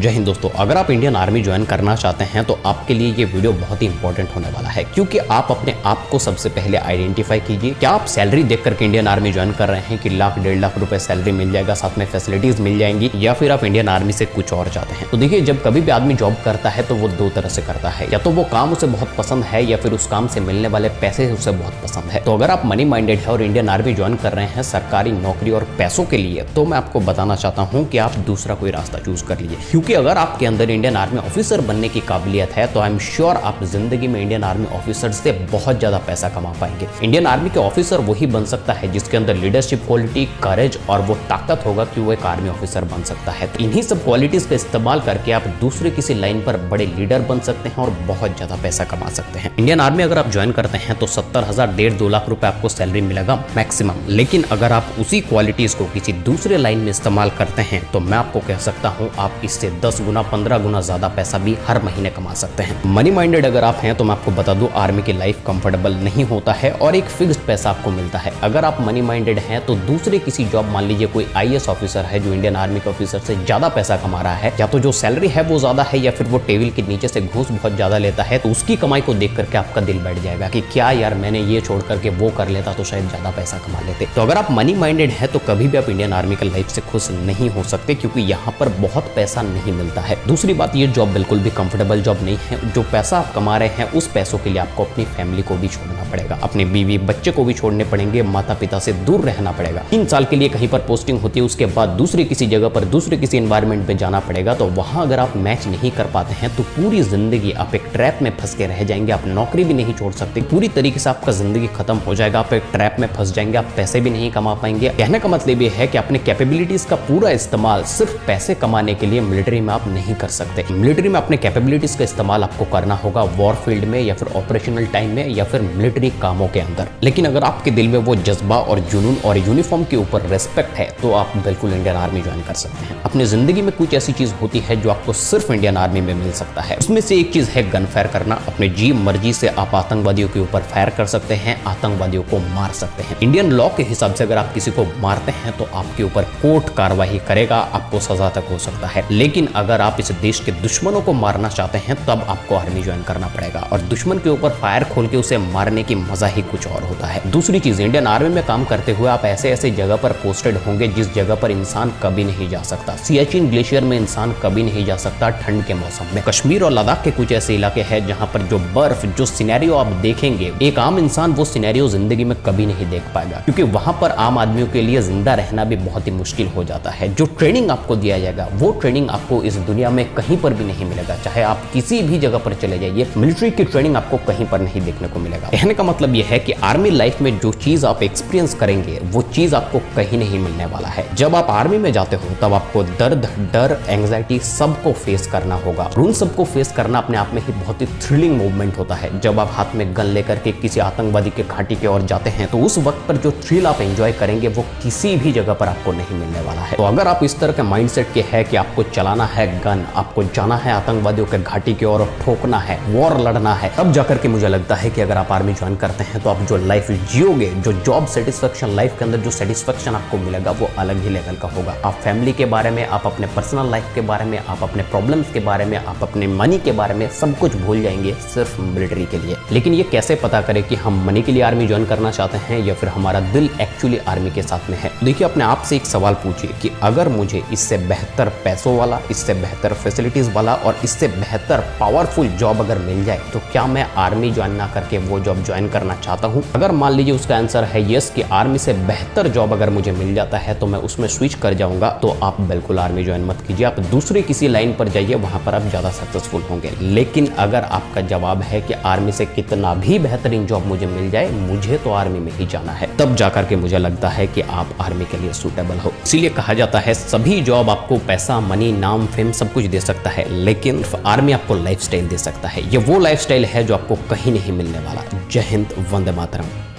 जय हिंद दोस्तों, अगर आप इंडियन आर्मी ज्वाइन करना चाहते हैं तो आपके लिए ये वीडियो बहुत ही इंपॉर्टेंट होने वाला है, क्योंकि आप अपने आप को सबसे पहले आइडेंटिफाई कीजिए। क्या आप सैलरी देख करके इंडियन आर्मी ज्वाइन कर रहे हैं कि लाख 1.5 लाख रुपए सैलरी मिल जाएगा, साथ में फैसिलिटीज मिल जाएंगी, या फिर आप इंडियन आर्मी से कुछ और चाहते हैं? तो देखिए, जब कभी भी आदमी जॉब करता है तो वो दो तरह से करता है, या तो वो काम उसे बहुत पसंद है या फिर उस काम से मिलने वाले पैसे उसे बहुत पसंद है। तो अगर आप मनी माइंडेड है और इंडियन आर्मी ज्वाइन कर रहे हैं सरकारी नौकरी और पैसों के लिए, तो मैं आपको बताना चाहता हूँ कि आप दूसरा कोई रास्ता चूज कर लीजिए, क्योंकि अगर आपके अंदर इंडियन आर्मी ऑफिसर बनने की काबिलियत है तो आई एम श्योर आप जिंदगी में इंडियन आर्मी ऑफिसर से बहुत ज्यादा पैसा कमा पाएंगे। इंडियन आर्मी के ऑफिसर वही बन सकता है जिसके अंदर लीडरशिप क्वालिटी, करेज और वो ताकत होगा कि वो एक आर्मी ऑफिसर बन सकता है। तो इन्हीं सब क्वालिटीज का इस्तेमाल करके आप दूसरे किसी लाइन पर बड़े लीडर बन सकते हैं और बहुत ज्यादा पैसा कमा सकते हैं। इंडियन आर्मी अगर आप ज्वाइन करते हैं तो 70,000 1.5-2 लाख रुपए आपको सैलरी मिलेगा मैक्सिमम। लेकिन अगर आप उसी क्वालिटीज को किसी दूसरे लाइन में इस्तेमाल करते हैं तो मैं आपको कह सकता हूं आप इससे 10 गुना 15 गुना ज्यादा पैसा भी हर महीने कमा सकते हैं। मनी माइंडेड अगर आप हैं तो मैं आपको बता दूं, आर्मी की लाइफ कंफर्टेबल नहीं होता है और एक फिक्स्ड पैसा आपको मिलता है। अगर आप मनी माइंडेड हैं तो दूसरे किसी जॉब, मान लीजिए कोई IAS ऑफिसर है जो इंडियन आर्मी के ऑफिसर से ज्यादा पैसा कमा रहा है, या तो जो सैलरी है वो ज्यादा है या फिर वो टेबल के नीचे से घूस बहुत ज्यादा लेता है, तो उसकी कमाई को देख करके आपका दिल बैठ जाएगा कि क्या यार, मैंने ये छोड़ करके वो कर लेता तो शायद ज्यादा पैसा कमा लेते। तो अगर आप मनी माइंडेड है तो कभी भी आप इंडियन आर्मी की लाइफ से खुश नहीं हो सकते, क्योंकि यहाँ पर बहुत पैसा नहीं मिलता है। दूसरी बात, ये जॉब बिल्कुल भी कंफर्टेबल जॉब नहीं है। जो पैसा आप कमा रहे हैं उस पैसों के लिए आपको अपनी फैमिली को भी छोड़ना पड़ेगा, अपने बीवी बच्चे को भी छोड़ने पड़ेंगे, माता पिता से दूर रहना पड़ेगा। 3 साल के लिए कहीं पर पोस्टिंग होती है, उसके बाद दूसरे किसी जगह पर दूसरे किसी एनवायरमेंट में जाना पड़ेगा। तो वहां अगर आप मैच नहीं कर पाते हैं तो पूरी जिंदगी आप एक ट्रैप में फंस के रह जाएंगे। आप नौकरी भी नहीं छोड़ सकते, पूरी तरीके से आपका जिंदगी खत्म हो जाएगा, आप एक ट्रैप में फंस जाएंगे, आप पैसे भी नहीं कमा पाएंगे। कहने का मतलब ये है कि अपने कैपेबिलिटीज का पूरा इस्तेमाल सिर्फ पैसे कमाने के लिए मिलिट्री में आप नहीं कर सकते। मिलिट्री में अपने कैपेबिलिटीज का इस्तेमाल आपको करना होगा वॉर फील्ड में, या फिर ऑपरेशनल टाइम में, या फिर मिलिट्री कामों के अंदर। लेकिन अगर आपके दिल में वो जज्बा और जुनून और यूनिफॉर्म के ऊपर रेस्पेक्ट है तो आप बिल्कुल इंडियन आर्मी ज्वाइन कर सकते हैं। अपनी जिंदगी में कुछ ऐसी चीज होती है जो आपको सिर्फ इंडियन आर्मी में मिल सकता है। उसमें से एक चीज है गन फायर करना। अपने जी मर्जी से आप आतंकवादियों के ऊपर फायर कर सकते हैं, आतंकवादियों को मार सकते हैं। इंडियन लॉ के हिसाब से अगर आप किसी को मारते हैं तो आपके ऊपर कोर्ट कार्रवाई करेगा, आपको सजा तक हो सकता है। लेकिन अगर आप इस देश के दुश्मनों को मारना चाहते हैं तब आपको आर्मी ज्वाइन करना पड़ेगा, और दुश्मन के ऊपर फायर खोल के उसे मारने की मजा ही कुछ और होता है। दूसरी चीज, इंडियन आर्मी में काम करते हुए आप ऐसे ऐसे जगह पर पोस्टेड होंगे जिस जगह पर इंसान कभी नहीं जा सकता। सियाचिन ग्लेशियर में इंसान कभी नहीं जा सकता ठंड के मौसम में। कश्मीर और लद्दाख के कुछ ऐसे इलाके हैं जहां पर जो बर्फ, जो सिनेरियो आप देखेंगे, एक आम इंसान वो सिनेरियो जिंदगी में कभी नहीं देख पाएगा, क्योंकि वहां पर आम आदमियों के लिए जिंदा रहना भी बहुत ही मुश्किल हो जाता है। जो ट्रेनिंग आपको दिया जाएगा वो ट्रेनिंग आपको इस दुनिया में कहीं पर भी नहीं मिलेगा। चाहे आप किसी भी जगह पर चले जाइए, मिलिट्री की ट्रेनिंग आपको कहीं पर नहीं देखने को मिलेगा। कहने का मतलब यह है कि आर्मी लाइफ में जो चीज आप एक्सपीरियंस करेंगे वो चीज आपको कहीं नहीं मिलने वाला है। जब आप आर्मी में जाते हो तब आपको दर्द, डर, एंग्जाइटी सबको फेस करना होगा। उन सबको फेस करना अपने आप में ही बहुत ही थ्रिलिंग मूवमेंट होता है। जब आप हाथ में गन लेकर के किसी आतंकवादी के घाटी के ओर जाते हैं तो उस वक्त पर जो थ्रिल आप एंजॉय करेंगे वो किसी भी जगह पर आपको नहीं मिलने वाला है। तो अगर आप इस तरह के माइंडसेट के है कि आपको चलाना है गन, आपको जाना है आतंकवादियों के घाटी की ओर, ठोकना है, वॉर लड़ना है, तब जाकर के मुझे लगता है कि अगर आप आर्मी ज्वाइन करते हैं तो आप जो लाइफ जियोगे, जो जॉब सेटिस्फेक्शन, लाइफ के अंदर जो सेटिस्फेक्शन आपको मिलेगा वो अलग ही लेवल का होगा। आप फैमिली के बारे में, आप अपने पर्सनल लाइफ के बारे में, आप अपने प्रॉब्लम्स के बारे में, आप अपने मनी के बारे में सब कुछ भूल जाएंगे सिर्फ मिलिट्री के लिए। लेकिन ये कैसे पता करें कि हम मनी के लिए आर्मी ज्वाइन करना चाहते हैं या फिर हमारा दिल एक्चुअली आर्मी के साथ में है? देखिए, अपने आप से एक सवाल पूछिए कि अगर मुझे इससे बेहतर पैसों वाला, इससे बेहतर फैसिलिटीज वाला और इससे बेहतर पावरफुल जॉब अगर मिल जाए तो क्या मैं आर्मी ज्वाइन ना करके वो जॉब ज्वाइन करना चाहता हूँ? अगर मान लीजिए उसका आंसर है यस, कि आर्मी से बेहतर जॉब अगर मुझे मिल जाता है तो मैं उसमें स्विच कर जाऊंगा, तो आप बिल्कुल आर्मी ज्वाइन मत कीजिए। आप दूसरे किसी लाइन पर जाइए, वहां पर आप ज्यादा सक्सेसफुल होंगे। लेकिन अगर आपका जवाब है कि आर्मी से कितना भी बेहतरीन जॉब मुझे मिल जाए, मुझे तो आर्मी में ही जाना है, तब जाकर के मुझे लगता है कि आप आर्मी के लिए सूटेबल हो। इसीलिए कहा जाता है सभी जॉब आपको पैसा, मनी, नाम, फेम सब कुछ दे सकता है, लेकिन आर्मी आपको लाइफस्टाइल दे सकता है। ये वो लाइफस्टाइल है जो आपको कहीं नहीं मिलने वाला। जय हिंद, वंदे मातरम।